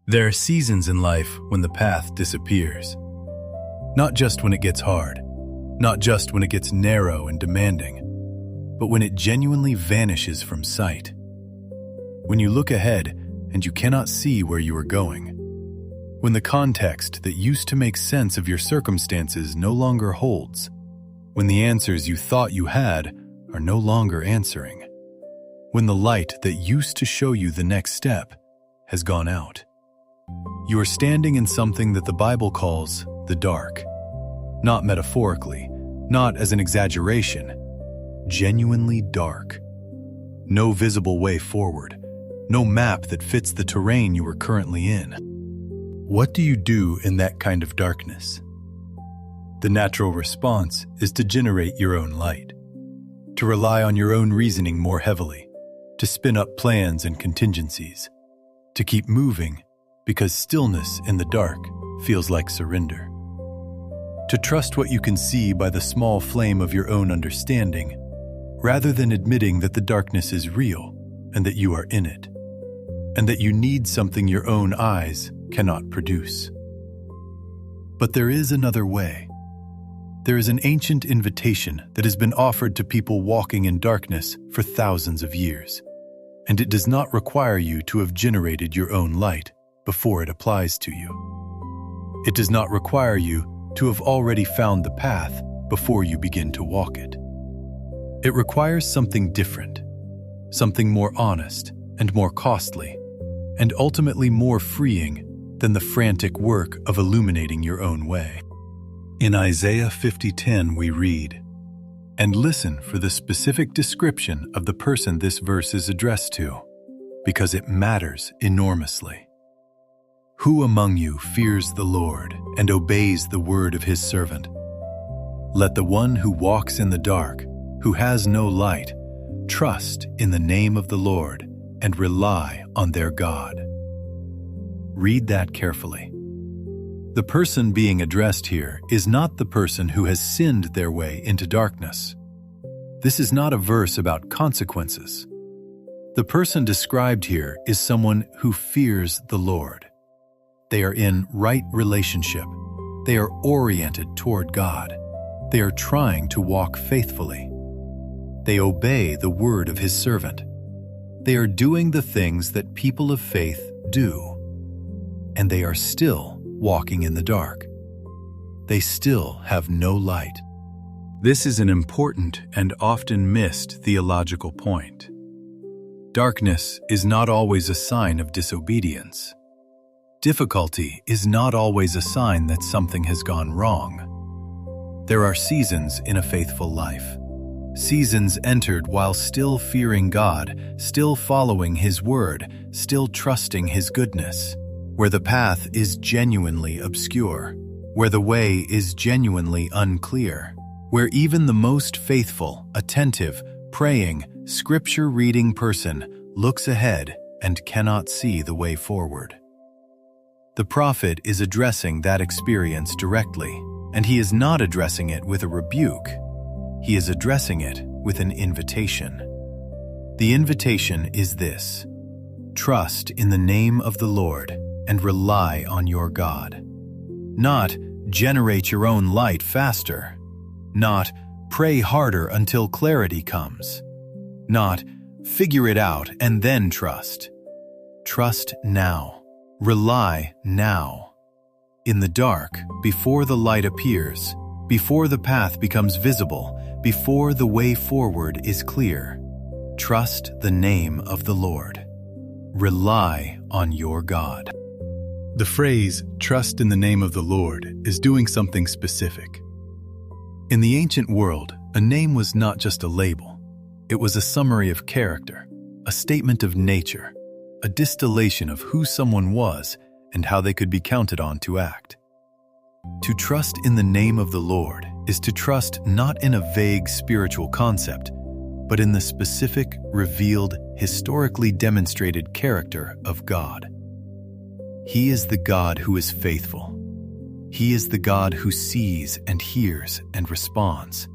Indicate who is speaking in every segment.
Speaker 1: There are seasons in life when the path disappears. Not just when it gets hard, not just when it gets narrow and demanding, but when it genuinely vanishes from sight. When you look ahead and you cannot see where you are going. When the context that used to make sense of your circumstances no longer holds. When the answers you thought you had are no longer answering. When the light that used to show you the next step has gone out. You are standing in something that the Bible calls the dark. Not metaphorically, not as an exaggeration, genuinely dark. No visible way forward, no map that fits the terrain you are currently in. What do you do in that kind of darkness? The natural response is to generate your own light, to rely on your own reasoning more heavily, to spin up plans and contingencies, to keep moving because stillness in the dark feels like surrender. To trust what you can see by the small flame of your own understanding, rather than admitting that the darkness is real and that you are in it, and that you need something your own eyes cannot produce. But there is another way. There is an ancient invitation that has been offered to people walking in darkness for thousands of years, and it does not require you to have generated your own light before it applies to you. It does not require you to have already found the path before you begin to walk it. It requires something different, something more honest and more costly, and ultimately more freeing than the frantic work of illuminating your own way. In Isaiah 50:10 we read, "And listen for the specific description of the person this verse is addressed to, because it matters enormously. Who among you fears the Lord and obeys the word of his servant? Let the one who walks in the dark, who has no light, trust in the name of the Lord and rely on their God." Read that carefully. The person being addressed here is not the person who has sinned their way into darkness. This is not a verse about consequences. The person described here is someone who fears the Lord. They are in right relationship. They are oriented toward God. They are trying to walk faithfully. They obey the word of his servant. They are doing the things that people of faith do. And they are still walking in the dark. They still have no light. This is an important and often missed theological point. Darkness is not always a sign of disobedience. Difficulty is not always a sign that something has gone wrong. There are seasons in a faithful life. Seasons entered while still fearing God, still following his word, still trusting his goodness, where the path is genuinely obscure, where the way is genuinely unclear, where even the most faithful, attentive, praying, scripture-reading person looks ahead and cannot see the way forward. The prophet is addressing that experience directly, and he is not addressing it with a rebuke. He is addressing it with an invitation. The invitation is this: trust in the name of the Lord and rely on your God. Not generate your own light faster. Not pray harder until clarity comes. Not figure it out and then trust. Trust now. Rely now. In the dark, before the light appears, before the path becomes visible, before the way forward is clear, trust the name of the Lord. Rely on your God. The phrase, "trust in the name of the Lord," is doing something specific. In the ancient world, a name was not just a label. It was a summary of character, a statement of nature, a distillation of who someone was and how they could be counted on to act. To trust in the name of the Lord is to trust not in a vague spiritual concept, but in the specific, revealed, historically demonstrated character of God. He is the God who is faithful. He is the God who sees and hears and responds.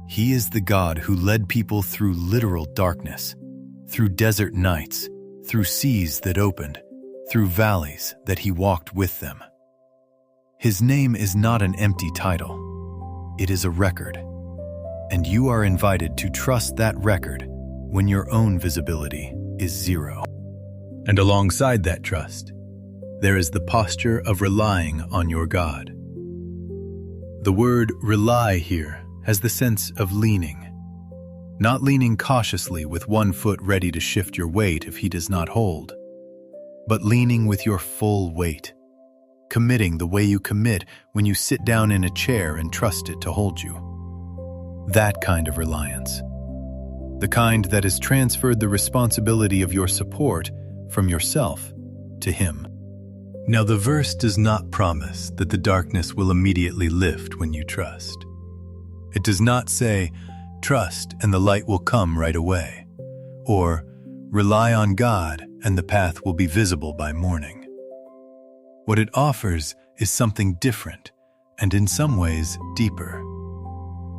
Speaker 1: He is the God who led people through literal darkness, through desert nights, through seas that opened, through valleys that he walked with them. His name is not an empty title. It is a record. And you are invited to trust that record when your own visibility is zero. And alongside that trust, there is the posture of relying on your God. The word rely here has the sense of leaning. Not leaning cautiously with one foot ready to shift your weight if he does not hold, but leaning with your full weight, committing the way you commit when you sit down in a chair and trust it to hold you. That kind of reliance. The kind that has transferred the responsibility of your support from yourself to him. Now, the verse does not promise that the darkness will immediately lift when you trust. It does not say, trust and the light will come right away, or rely on God and the path will be visible by morning. What it offers is something different and in some ways deeper.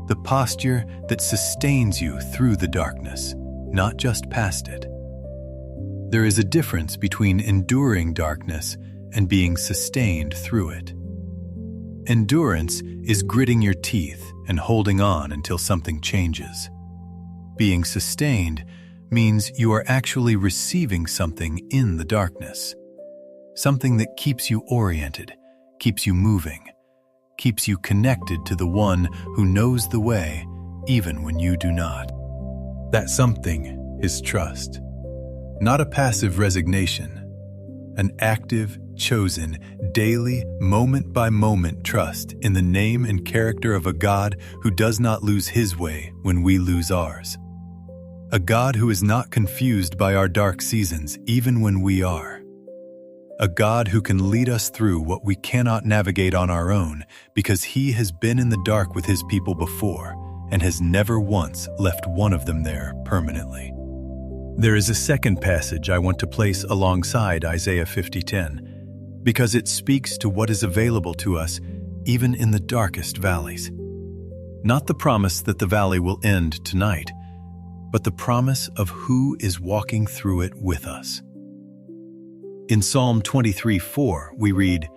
Speaker 1: The posture that sustains you through the darkness, not just past it. There is a difference between enduring darkness and being sustained through it. Endurance is gritting your teeth and holding on until something changes. Being sustained means you are actually receiving something in the darkness. Something that keeps you oriented, keeps you moving, keeps you connected to the one who knows the way even when you do not. That something is trust. Not a passive resignation, an active, chosen, daily, moment-by-moment trust in the name and character of a God who does not lose his way when we lose ours. A God who is not confused by our dark seasons even when we are. A God who can lead us through what we cannot navigate on our own because he has been in the dark with his people before and has never once left one of them there permanently. There is a second passage I want to place alongside Isaiah 50:10 because it speaks to what is available to us even in the darkest valleys. Not the promise that the valley will end tonight, but the promise of who is walking through it with us. In Psalm 23:4, we read,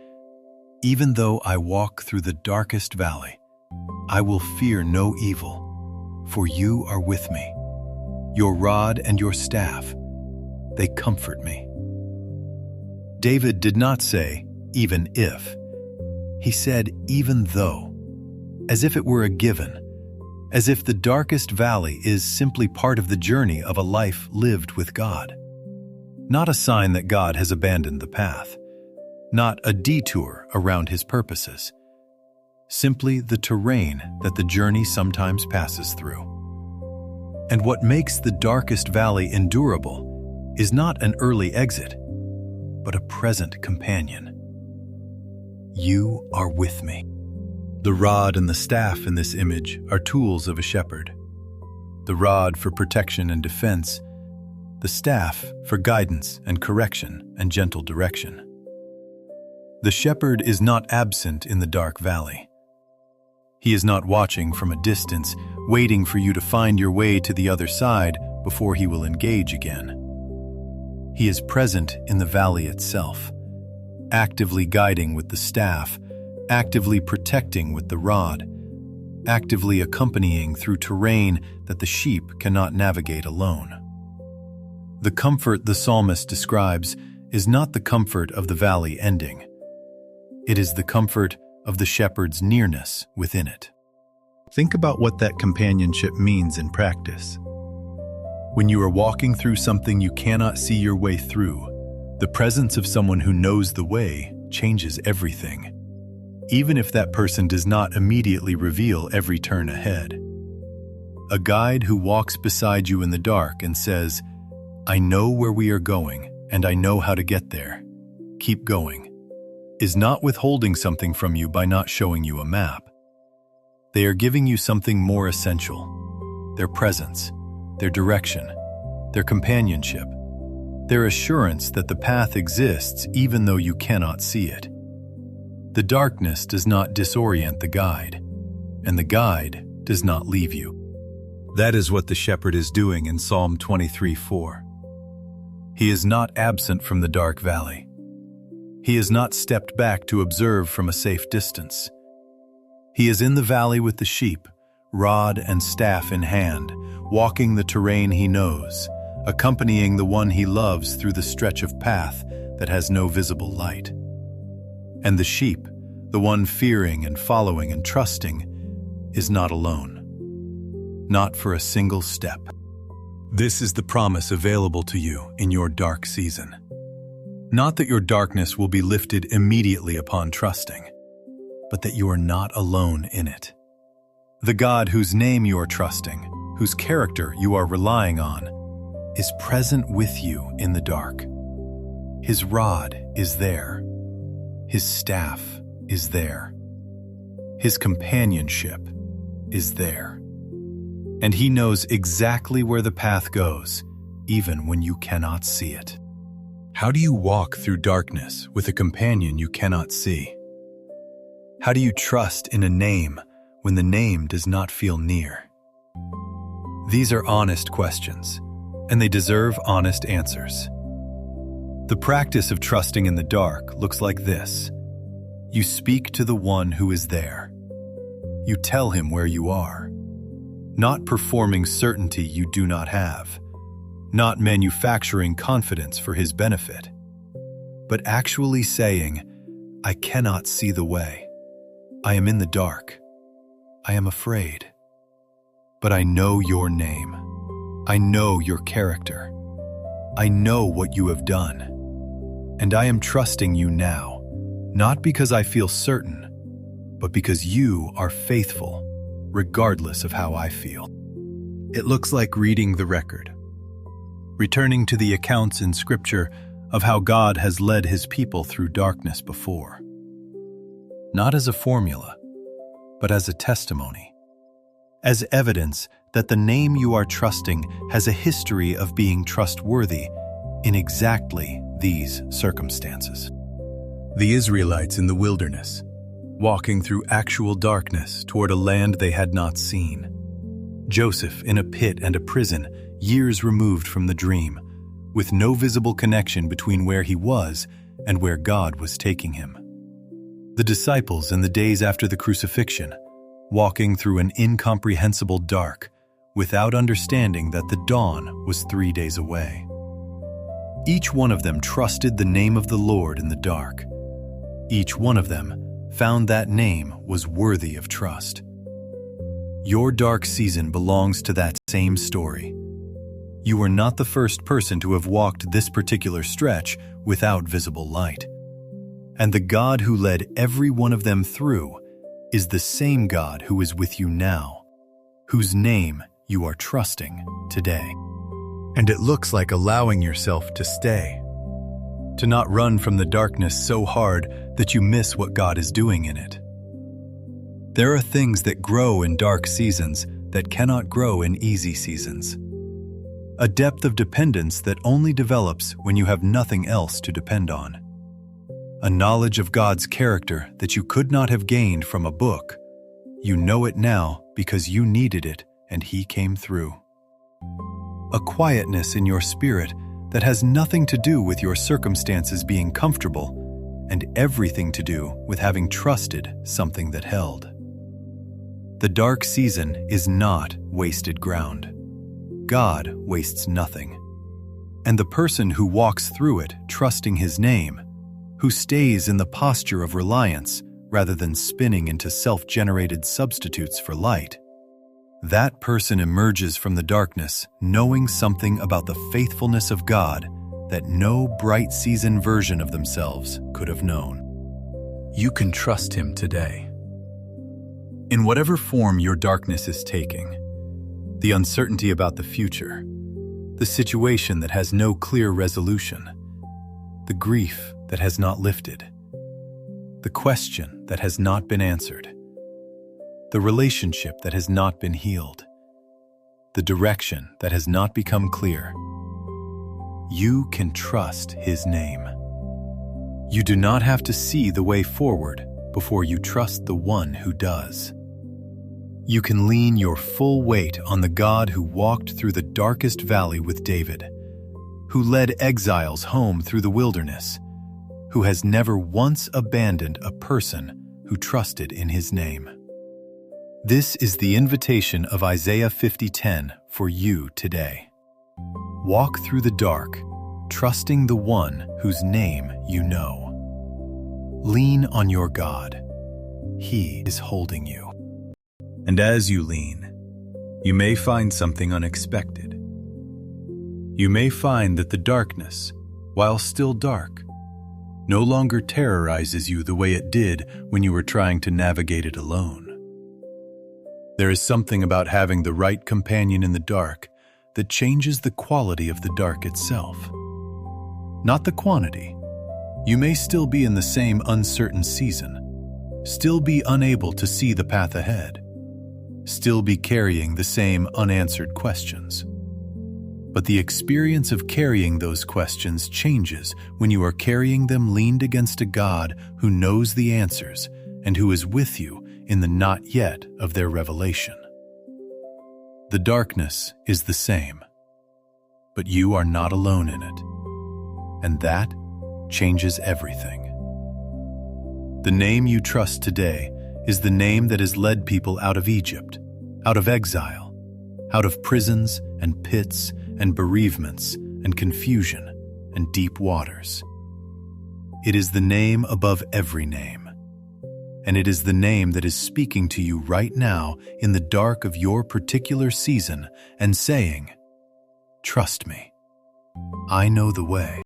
Speaker 1: "Even though I walk through the darkest valley, I will fear no evil, for you are with me. Your rod and your staff, they comfort me." David did not say, "even if." He said, "even though," as if it were a given, as if the darkest valley is simply part of the journey of a life lived with God. Not a sign that God has abandoned the path, not a detour around his purposes, simply the terrain that the journey sometimes passes through. And what makes the darkest valley endurable is not an early exit, but a present companion. You are with me. The rod and the staff in this image are tools of a shepherd. The rod for protection and defense, the staff for guidance and correction and gentle direction. The shepherd is not absent in the dark valley. He is not watching from a distance, waiting for you to find your way to the other side before he will engage again. He is present in the valley itself, actively guiding with the staff, actively protecting with the rod, actively accompanying through terrain that the sheep cannot navigate alone. The comfort the psalmist describes is not the comfort of the valley ending. It is the comfort of the shepherd's nearness within it. Think about what that companionship means in practice. When you are walking through something you cannot see your way through, the presence of someone who knows the way changes everything, even if that person does not immediately reveal every turn ahead. A guide who walks beside you in the dark and says, "I know where we are going, and I know how to get there. Keep going," is not withholding something from you by not showing you a map. They are giving you something more essential: their presence, their direction, their companionship, their assurance that the path exists even though you cannot see it. The darkness does not disorient the guide, and the guide does not leave you. That is what the shepherd is doing in Psalm 23:4. He is not absent from the dark valley. He has not stepped back to observe from a safe distance. He is in the valley with the sheep, rod and staff in hand, walking the terrain he knows, accompanying the one he loves through the stretch of path that has no visible light. And the sheep, the one fearing and following and trusting, is not alone. Not for a single step. This is the promise available to you in your dark season. Not that your darkness will be lifted immediately upon trusting, but that you are not alone in it. The God whose name you are trusting, whose character you are relying on, is present with you in the dark. His rod is there. His staff is there. His companionship is there. And he knows exactly where the path goes, even when you cannot see it. How do you walk through darkness with a companion you cannot see? How do you trust in a name when the name does not feel near? These are honest questions, and they deserve honest answers. The practice of trusting in the dark looks like this. You speak to the one who is there. You tell him where you are, not performing certainty you do not have, not manufacturing confidence for his benefit, but actually saying, I cannot see the way. I am in the dark. I am afraid. But I know your name. I know your character. I know what you have done. And I am trusting you now, not because I feel certain, but because you are faithful, regardless of how I feel. It looks like reading the record, returning to the accounts in Scripture of how God has led his people through darkness before. Not as a formula, but as a testimony, as evidence that the name you are trusting has a history of being trustworthy in exactly these circumstances. The Israelites in the wilderness, walking through actual darkness toward a land they had not seen. Joseph in a pit and a prison, years removed from the dream, with no visible connection between where he was and where God was taking him. The disciples in the days after the crucifixion, walking through an incomprehensible dark, without understanding that the dawn was 3 days away. Each one of them trusted the name of the Lord in the dark. Each one of them found that name was worthy of trust. Your dark season belongs to that same story. You were not the first person to have walked this particular stretch without visible light. And the God who led every one of them through is the same God who is with you now, whose name you are trusting today. And it looks like allowing yourself to stay, to not run from the darkness so hard that you miss what God is doing in it. There are things that grow in dark seasons that cannot grow in easy seasons. A depth of dependence that only develops when you have nothing else to depend on. A knowledge of God's character that you could not have gained from a book. You know it now because you needed it and He came through. A quietness in your spirit that has nothing to do with your circumstances being comfortable and everything to do with having trusted something that held. The dark season is not wasted ground. God wastes nothing. And the person who walks through it trusting His name, who stays in the posture of reliance rather than spinning into self-generated substitutes for light, that person emerges from the darkness knowing something about the faithfulness of God that no bright season version of themselves could have known. You can trust Him today. In whatever form your darkness is taking, the uncertainty about the future, the situation that has no clear resolution, the grief that has not lifted, the question that has not been answered, the relationship that has not been healed, the direction that has not become clear, you can trust His name. You do not have to see the way forward before you trust the one who does. You can lean your full weight on the God who walked through the darkest valley with David, who led exiles home through the wilderness, who has never once abandoned a person who trusted in his name. This is the invitation of Isaiah 50:10 for you today. Walk through the dark, trusting the one whose name you know. Lean on your God. He is holding you. And as you lean, you may find something unexpected. You may find that the darkness, while still dark, no longer terrorizes you the way it did when you were trying to navigate it alone. There is something about having the right companion in the dark that changes the quality of the dark itself. Not the quantity. You may still be in the same uncertain season, still be unable to see the path ahead, still be carrying the same unanswered questions. But the experience of carrying those questions changes when you are carrying them leaned against a God who knows the answers and who is with you in the not yet of their revelation. The darkness is the same, but you are not alone in it, and that changes everything. The name you trust today is the name that has led people out of Egypt, out of exile, out of prisons and pits and bereavements and confusion and deep waters. It is the name above every name, and it is the name that is speaking to you right now in the dark of your particular season and saying, "Trust me, I know the way."